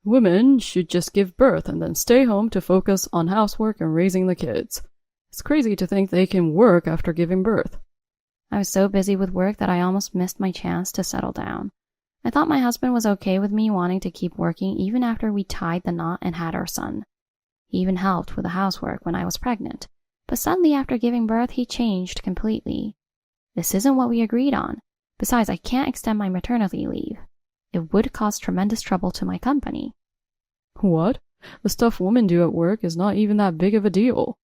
Women should just give birth and then stay home to focus on housework and raising the kids. It's crazy to think they can work after giving birth. I was so busy with work that I almost missed my chance to settle down. I thought my husband was okay with me wanting to keep working even after we tied the knot and had our son. He even helped with the housework when I was pregnant, but suddenly after giving birth he changed completely. This isn't what we agreed on. Besides, I can't extend my maternity leave. It would cause tremendous trouble to my company. What? The stuff women do at work is not even that big of a deal.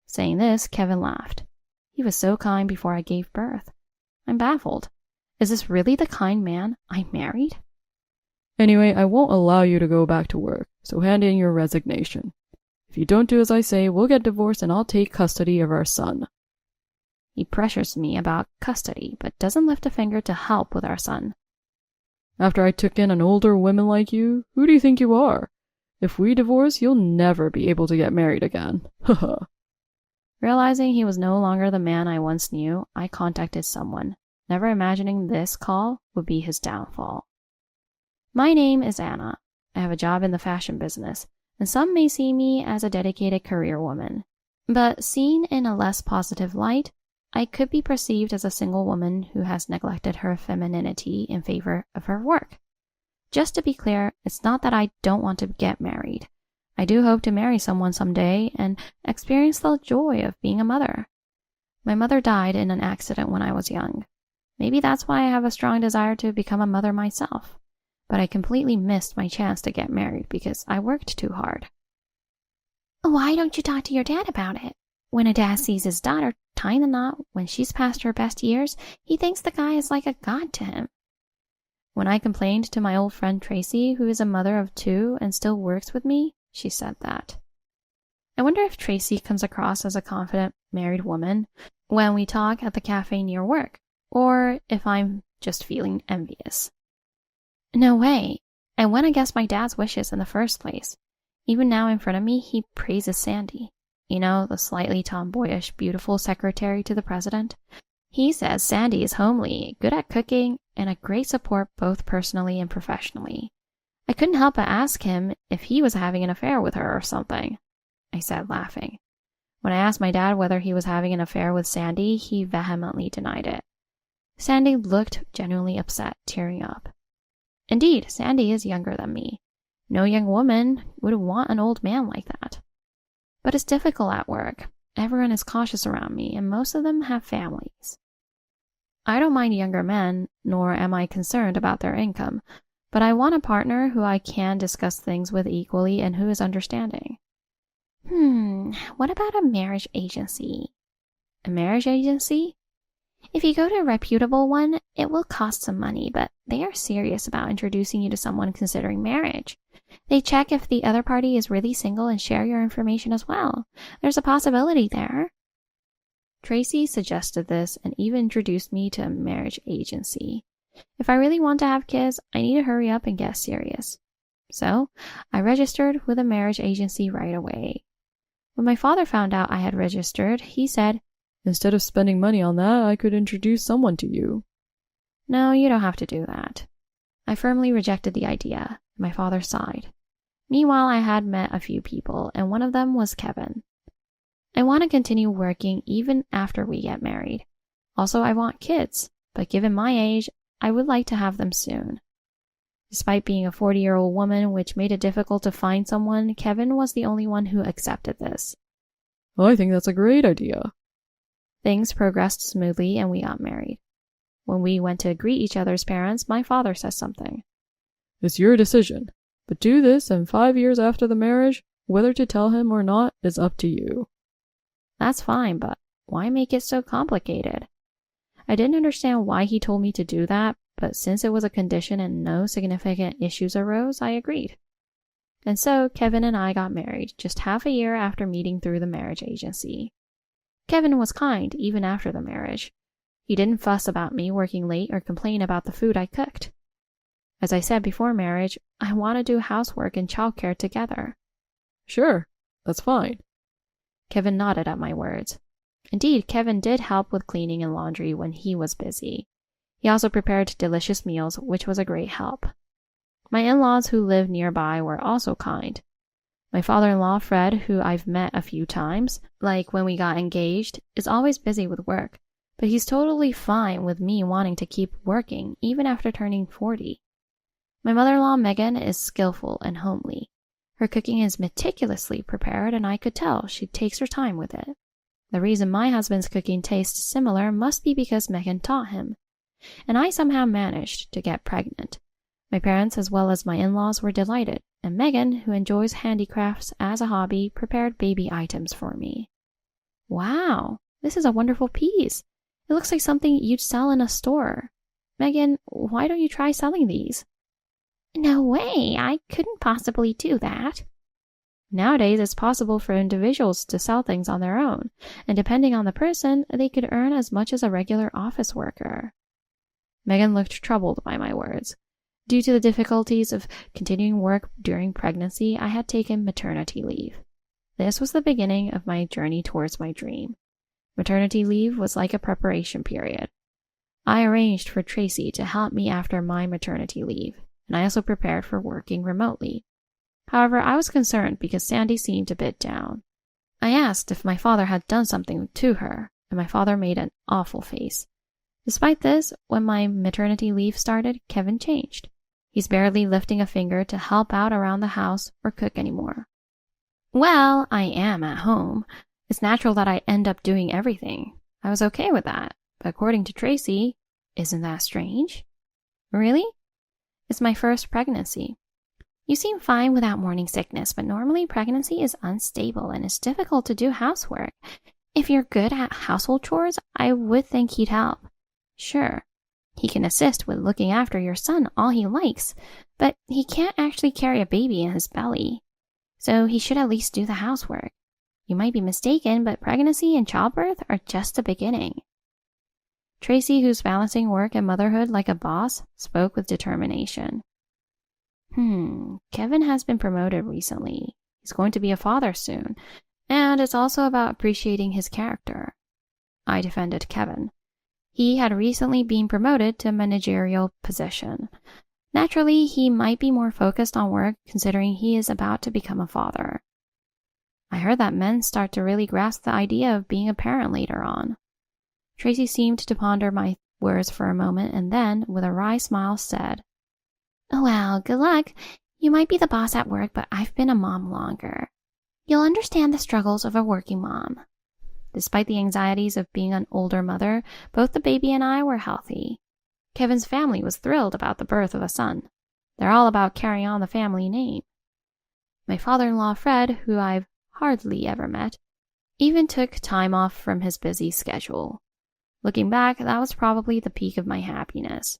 Saying this, Kevin laughed. He was so kind before I gave birth. I'm baffled. Is this really the kind man I married? Anyway, I won't allow you to go back to work, so hand in your resignation. If you don't do as I say, we'll get divorced and I'll take custody of our son. He pressures me about custody, but doesn't lift a finger to help with our son. After I took in an older woman like you, who do you think you are? If we divorce, you'll never be able to get married again. Haha. Realizing he was no longer the man I once knew, I contacted someone, never imagining this call would be his downfall. My name is Anna. I have a job in the fashion business, and some may see me as a dedicated career woman. But seen in a less positive light, I could be perceived as a single woman who has neglected her femininity in favor of her work. Just to be clear, it's not that I don't want to get married. I do hope to marry someone someday and experience the joy of being a mother. My mother died in an accident when I was young. Maybe that's why I have a strong desire to become a mother myself. But I completely missed my chance to get married because I worked too hard. Why don't you talk to your dad about it? When a dad sees his daughter tying the knot when she's past her best years, he thinks the guy is like a god to him. When I complained to my old friend Tracy, who is a mother of 2 and still works with me, she said that. I wonder if Tracy comes across as a confident married woman when we talk at the cafe near work, or if I'm just feeling envious. No way. I went against my dad's wishes in the first place. Even now in front of me, he praises Sandy. You know, the slightly tomboyish, beautiful secretary to the president? He says Sandy is homely, good at cooking, and a great support both personally and professionally. I couldn't help but ask him if he was having an affair with her or something. I said, laughing. When I asked my dad whether he was having an affair with Sandy, he vehemently denied it. Sandy looked genuinely upset, tearing up. Indeed, Sandy is younger than me. No young woman would want an old man like that. But it's difficult at work. Everyone is cautious around me, and most of them have families. I don't mind younger men, nor am I concerned about their income, but I want a partner who I can discuss things with equally and who is understanding. What about a marriage agency? A marriage agency? If you go to a reputable one, it will cost some money, but they are serious about introducing you to someone considering marriage. They check if the other party is really single and share your information as well. There's a possibility there. Tracy suggested this and even introduced me to a marriage agency. If I really want to have kids, I need to hurry up and get serious. So, I registered with a marriage agency right away. When my father found out I had registered, he said, "Instead of spending money on that, I could introduce someone to you." No, you don't have to do that. I firmly rejected the idea. My father sighed. Meanwhile, I had met a few people, and one of them was Kevin. I want to continue working even after we get married. Also, I want kids, but given my age, I would like to have them soon. Despite being a 40-year-old woman, which made it difficult to find someone, Kevin was the only one who accepted this. I think that's a great idea. Things progressed smoothly and we got married. When we went to greet each other's parents, my father said something. It's your decision, but do this, and 5 years after the marriage, whether to tell him or not is up to you. That's fine, but why make it so complicated? I didn't understand why he told me to do that, but since it was a condition and no significant issues arose, I agreed. And so Kevin and I got married just half a year after meeting through the marriage agency. Kevin was kind even after the marriage. He didn't fuss about me working late or complain about the food I cooked. As I said before marriage, I want to do housework and childcare together. Sure, that's fine. Kevin nodded at my words. Indeed, Kevin did help with cleaning and laundry when he was busy. He also prepared delicious meals, which was a great help. My in-laws who live nearby were also kind. My father-in-law, Fred, who I've met a few times, like when we got engaged, is always busy with work, but he's totally fine with me wanting to keep working even after turning 40. My mother-in-law, Megan, is skillful and homely. Her cooking is meticulously prepared, and I could tell she takes her time with it. The reason my husband's cooking tastes similar must be because Megan taught him. And I somehow managed to get pregnant. My parents as well as my in-laws were delighted, and Megan, who enjoys handicrafts as a hobby, prepared baby items for me. Wow, this is a wonderful piece. It looks like something you'd sell in a store. Megan, why don't you try selling these? No way, I couldn't possibly do that. Nowadays, it's possible for individuals to sell things on their own, and depending on the person, they could earn as much as a regular office worker. Megan looked troubled by my words. Due to the difficulties of continuing work during pregnancy, I had taken maternity leave. This was the beginning of my journey towards my dream. Maternity leave was like a preparation period. I arranged for Tracy to help me after my maternity leave, and I also prepared for working remotely. However, I was concerned because Sandy seemed a bit down. I asked if my father had done something to her, and my father made an awful face. Despite this, when my maternity leave started, Kevin changed. He's barely lifting a finger to help out around the house or cook anymore. Well, I am at home. It's natural that I end up doing everything. I was okay with that, but according to Tracy, isn't that strange? Really? It's my first pregnancy. You seem fine without morning sickness, but normally pregnancy is unstable and it's difficult to do housework. If you're good at household chores, I would think he'd help. Sure, he can assist with looking after your son all he likes, but he can't actually carry a baby in his belly. So he should at least do the housework. You might be mistaken, but pregnancy and childbirth are just the beginning. Tracy, who's balancing work and motherhood like a boss, spoke with determination. Kevin has been promoted recently. He's going to be a father soon, and it's also about appreciating his character. I defended Kevin. He had recently been promoted to a managerial position. Naturally, he might be more focused on work considering he is about to become a father. I heard that men start to really grasp the idea of being a parent later on. Tracy seemed to ponder my words for a moment and then, with a wry smile, said, Well, good luck. You might be the boss at work, but I've been a mom longer. You'll understand the struggles of a working mom. Despite the anxieties of being an older mother, both the baby and I were healthy. Kevin's family was thrilled about the birth of a son. They're all about carrying on the family name. My father-in-law, Fred, who I've hardly ever met, even took time off from his busy schedule. Looking back, that was probably the peak of my happiness.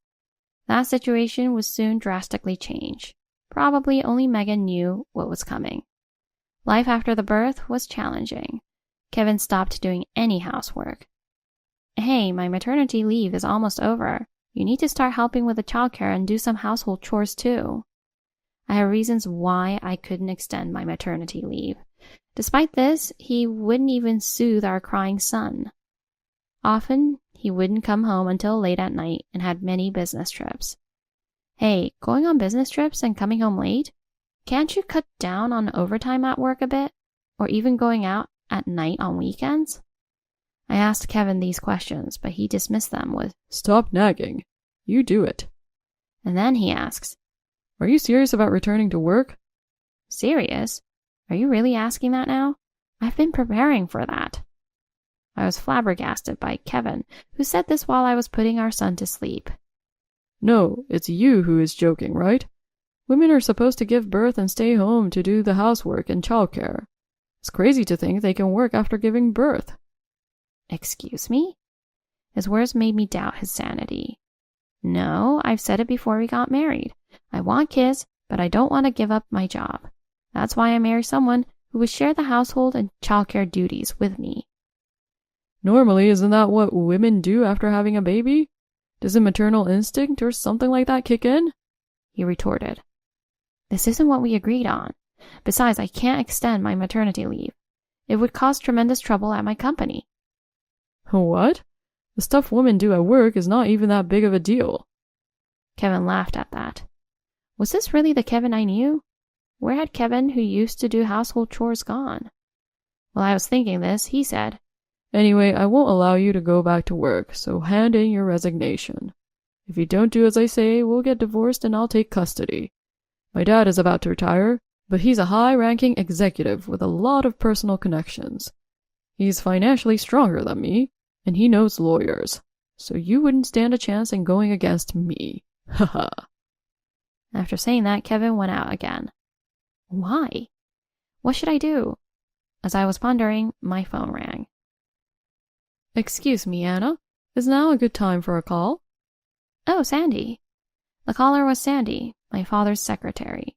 That situation would soon drastically change. Probably only Megan knew what was coming. Life after the birth was challenging. Kevin stopped doing any housework. Hey, my maternity leave is almost over. You need to start helping with the childcare and do some household chores too. I had reasons why I couldn't extend my maternity leave. Despite this, he wouldn't even soothe our crying son. Often, he wouldn't come home until late at night and had many business trips. Hey, going on business trips and coming home late? Can't you cut down on overtime at work a bit? Or even going out at night on weekends? I asked Kevin these questions, but he dismissed them with, Stop nagging. You do it. And then he asks, Are you serious about returning to work? Serious? Are you really asking that now? I've been preparing for that. I was flabbergasted by Kevin, who said this while I was putting our son to sleep. No, it's you who is joking, right? Women are supposed to give birth and stay home to do the housework and childcare. It's crazy to think they can work after giving birth. Excuse me? His words made me doubt his sanity. No, I've said it before we got married. I want kids, but I don't want to give up my job. That's why I married someone who would share the household and childcare duties with me. Normally, isn't that what women do after having a baby? Does a maternal instinct or something like that kick in? He retorted. This isn't what we agreed on. Besides, I can't extend my maternity leave. It would cause tremendous trouble at my company. What? The stuff women do at work is not even that big of a deal. Kevin laughed at that. Was this really the Kevin I knew? Where had Kevin, who used to do household chores, gone? While I was thinking this, he said, Anyway, I won't allow you to go back to work, so hand in your resignation. If you don't do as I say, we'll get divorced and I'll take custody. My dad is about to retire, but he's a high-ranking executive with a lot of personal connections. He's financially stronger than me, and he knows lawyers, so you wouldn't stand a chance in going against me. Haha. After saying that, Kevin went out again. Why? What should I do? As I was pondering, my phone rang. Excuse me, Anna. Is now a good time for a call? Oh, Sandy. The caller was Sandy, my father's secretary.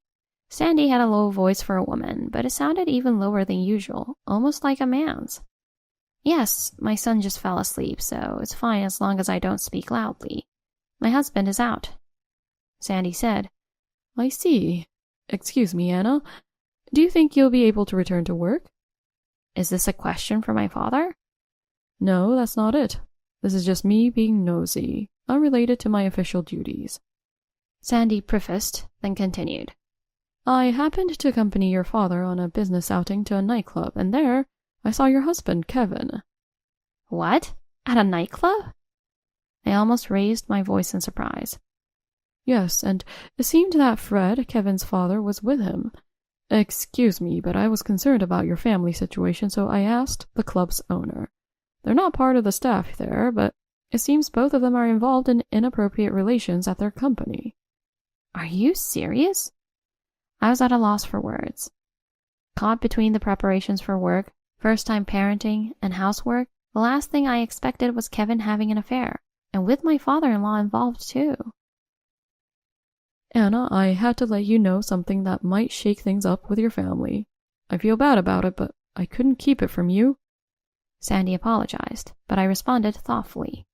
Sandy had a low voice for a woman, but it sounded even lower than usual, almost like a man's. Yes, my son just fell asleep, so it's fine as long as I don't speak loudly. My husband is out. Sandy said, I see. Excuse me, Anna. Do you think you'll be able to return to work? Is this a question for my father? No, that's not it. This is just me being nosy, unrelated to my official duties. Sandy prefaced, then continued. I happened to accompany your father on a business outing to a nightclub, and there I saw your husband, Kevin. What? At a nightclub? I almost raised my voice in surprise. Yes, and it seemed that Fred, Kevin's father, was with him. Excuse me, but I was concerned about your family situation, so I asked the club's owner. They're not part of the staff there, but it seems both of them are involved in inappropriate relations at their company. Are you serious? I was at a loss for words. Caught between the preparations for work, first-time parenting, and housework, the last thing I expected was Kevin having an affair, and with my father-in-law involved too. Anna, I had to let you know something that might shake things up with your family. I feel bad about it, but I couldn't keep it from you. Sandy apologized, but I responded thoughtfully.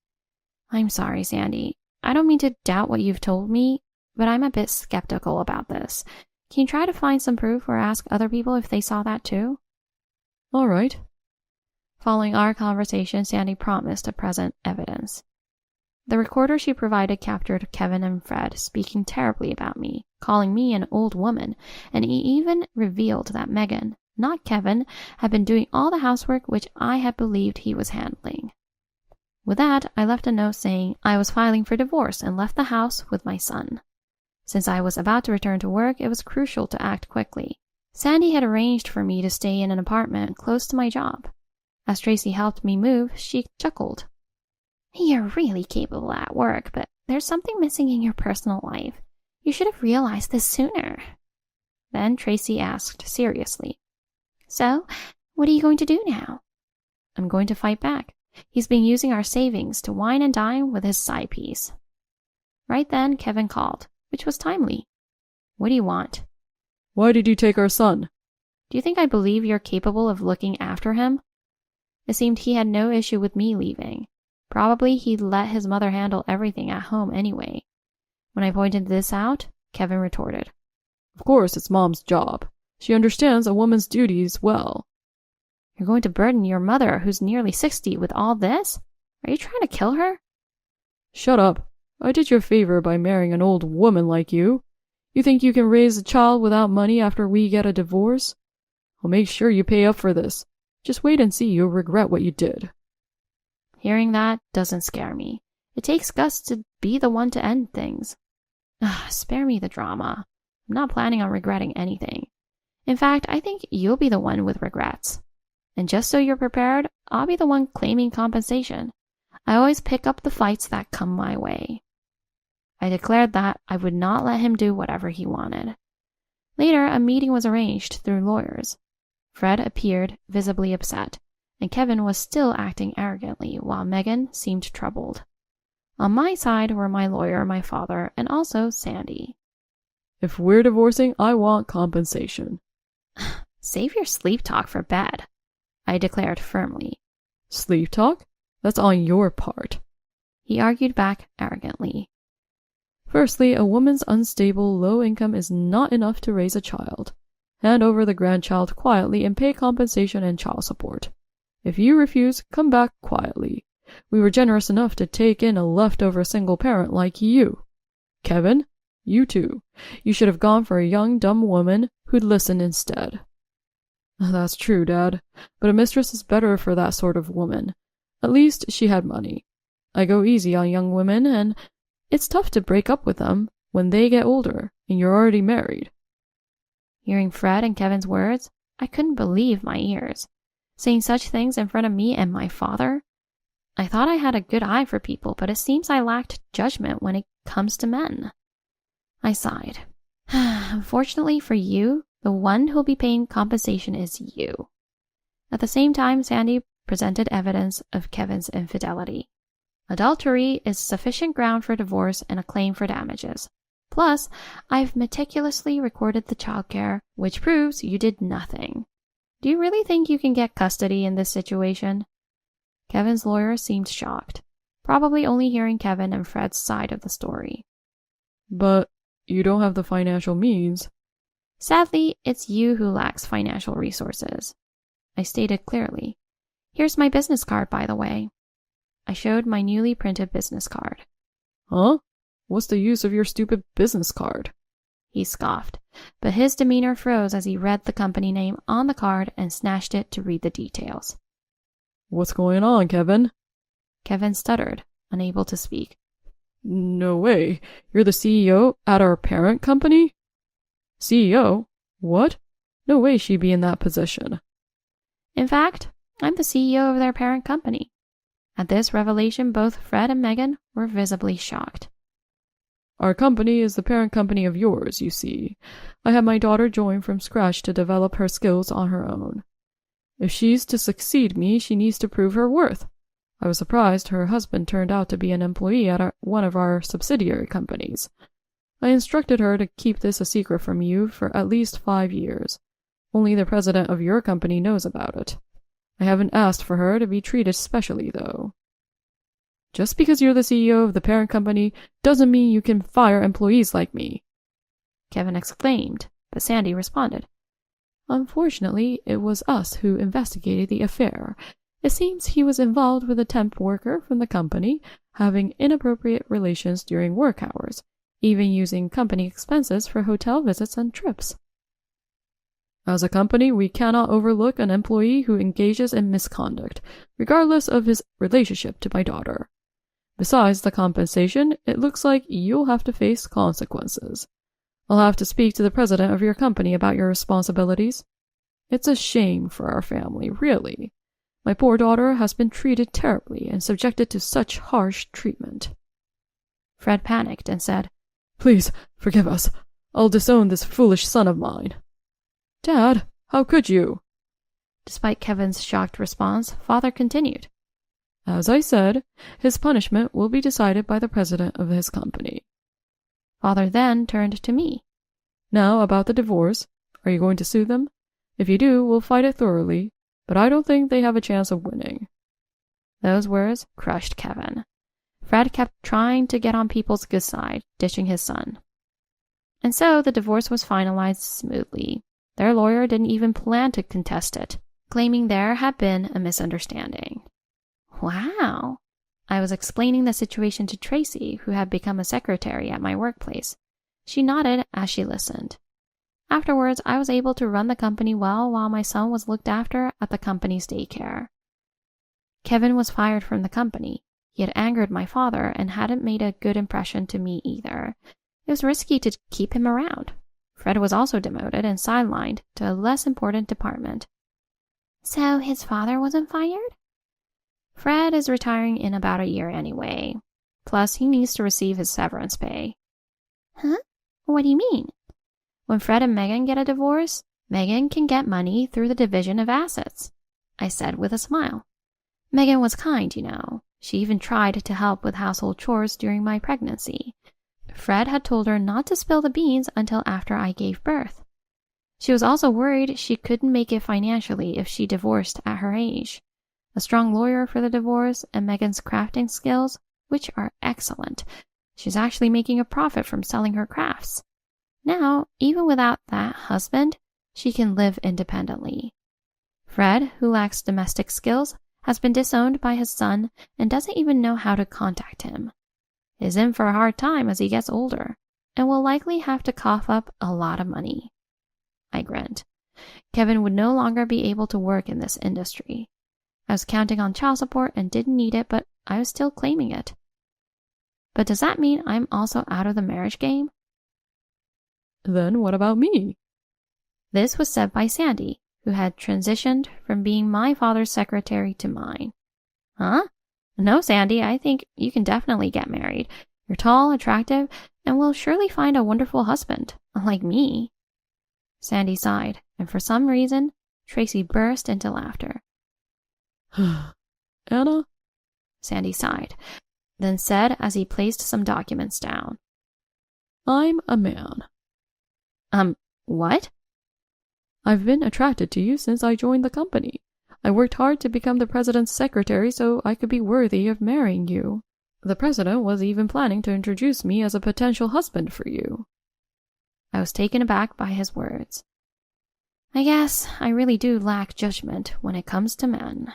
I'm sorry, Sandy. I don't mean to doubt what you've told me, but I'm a bit skeptical about this. Can you try to find some proof or ask other people if they saw that too? All right. Following our conversation, Sandy promised to present evidence. The recorder she provided captured Kevin and Fred speaking terribly about me, calling me an old woman, and he even revealed that Megan, not Kevin, had been doing all the housework which I had believed he was handling. With that, I left a note saying I was filing for divorce and left the house with my son. Since I was about to return to work, it was crucial to act quickly. Sandy had arranged for me to stay in an apartment close to my job. As Tracy helped me move, she chuckled. You're really capable at work, but there's something missing in your personal life. You should have realized this sooner. Then Tracy asked seriously, So, what are you going to do now? I'm going to fight back. He's been using our savings to wine and dine with his side piece. Right then, Kevin called, which was timely. What do you want? Why did you take our son? Do you think I believe you're capable of looking after him? It seemed he had no issue with me leaving. Probably he'd let his mother handle everything at home anyway. When I pointed this out, Kevin retorted. Of course, it's Mom's job. She understands a woman's duties well. You're going to burden your mother, who's nearly 60, with all this? Are you trying to kill her? Shut up. I did you a favor by marrying an old woman like you. You think you can raise a child without money after we get a divorce? I'll make sure you pay up for this. Just wait and see, you'll regret what you did. Hearing that doesn't scare me. It takes guts to be the one to end things. Spare me the drama. I'm not planning on regretting anything. In fact, I think you'll be the one with regrets. And just so you're prepared, I'll be the one claiming compensation. I always pick up the fights that come my way. I declared that I would not let him do whatever he wanted. Later, a meeting was arranged through lawyers. Fred appeared visibly upset, and Kevin was still acting arrogantly, while Megan seemed troubled. On my side were my lawyer, my father, and also Sandy. If we're divorcing, I want compensation. Save your sleep talk for bed, I declared firmly. Sleep talk? That's on your part. He argued back arrogantly. Firstly, a woman's unstable, low income is not enough to raise a child. Hand over the grandchild quietly and pay compensation and child support. If you refuse, come back quietly. We were generous enough to take in a leftover single parent like you. Kevin, You too. You should have gone for a young, dumb woman who'd listen instead. That's true, Dad, but a mistress is better for that sort of woman. At least she had money. I go easy on young women, and it's tough to break up with them when they get older and you're already married. Hearing Fred and Kevin's words, I couldn't believe my ears. Saying such things in front of me and my father? I thought I had a good eye for people, but it seems I lacked judgment when it comes to men. I sighed. Unfortunately for you, the one who'll be paying compensation is you. At the same time, Sandy presented evidence of Kevin's infidelity. Adultery is sufficient ground for divorce and a claim for damages. Plus, I've meticulously recorded the childcare, which proves you did nothing. Do you really think you can get custody in this situation? Kevin's lawyer seemed shocked, probably only hearing Kevin and Fred's side of the story. But you don't have the financial means. Sadly, it's you who lacks financial resources. I stated clearly. Here's my business card, by the way. I showed my newly printed business card. Huh? What's the use of your stupid business card? He scoffed, but his demeanor froze as he read the company name on the card and snatched it to read the details. What's going on, Kevin? Kevin stuttered, unable to speak. No way. You're the CEO at our parent company? CEO? What? No way she'd be in that position. In fact, I'm the CEO of their parent company. At this revelation, both Fred and Megan were visibly shocked. Our company is the parent company of yours, you see. I had my daughter join from scratch to develop her skills on her own. If she's to succeed me, she needs to prove her worth. I was surprised her husband turned out to be an employee at one of our subsidiary companies. I instructed her to keep this a secret from you for at least 5 years. Only the president of your company knows about it. I haven't asked for her to be treated specially, though. Just because you're the CEO of the parent company doesn't mean you can fire employees like me. Kevin exclaimed, but Sandy responded. Unfortunately, it was us who investigated the affair. It seems he was involved with a temp worker from the company having inappropriate relations during work hours, even using company expenses for hotel visits and trips. As a company, we cannot overlook an employee who engages in misconduct, regardless of his relationship to my daughter. Besides the compensation, it looks like you'll have to face consequences. I'll have to speak to the president of your company about your responsibilities. It's a shame for our family, really. My poor daughter has been treated terribly and subjected to such harsh treatment. Fred panicked and said, Please, forgive us. I'll disown this foolish son of mine. Dad, how could you? Despite Kevin's shocked response, Father continued. As I said, his punishment will be decided by the president of his company. Father then turned to me. Now about the divorce. Are you going to sue them? If you do, we'll fight it thoroughly, but I don't think they have a chance of winning. Those words crushed Kevin. Fred kept trying to get on people's good side, ditching his son. And so the divorce was finalized smoothly. Their lawyer didn't even plan to contest it, claiming there had been a misunderstanding. Wow. I was explaining the situation to Tracy, who had become a secretary at my workplace. She nodded as she listened. Afterwards, I was able to run the company well while my son was looked after at the company's daycare. Kevin was fired from the company. He had angered my father and hadn't made a good impression to me either. It was risky to keep him around. Fred was also demoted and sidelined to a less important department. So his father wasn't fired? Fred is retiring in about a year anyway. Plus, he needs to receive his severance pay. Huh? What do you mean? When Fred and Megan get a divorce, Megan can get money through the division of assets, I said with a smile. Megan was kind, you know. She even tried to help with household chores during my pregnancy. Fred had told her not to spill the beans until after I gave birth. She was also worried she couldn't make it financially if she divorced at her age. A strong lawyer for the divorce and Megan's crafting skills, which are excellent. She's actually making a profit from selling her crafts. Now, even without that husband, she can live independently. Fred, who lacks domestic skills, has been disowned by his son and doesn't even know how to contact him. He's in for a hard time as he gets older. and will likely have to cough up a lot of money. I grinned. Kevin would no longer be able to work in this industry. I was counting on child support and didn't need it, but I was still claiming it. But does that mean I'm also out of the marriage game? Then what about me? This was said by Sandy, who had transitioned from being my father's secretary to mine. Huh? No, Sandy, I think you can definitely get married. You're tall, attractive, and will surely find a wonderful husband, unlike me. Sandy sighed, and for some reason, Tracy burst into laughter. Anna? Sandy sighed, then said as he placed some documents down. I'm a man. What? I've been attracted to you since I joined the company. I worked hard to become the president's secretary so I could be worthy of marrying you. The president was even planning to introduce me as a potential husband for you. I was taken aback by his words. I guess I really do lack judgment when it comes to men.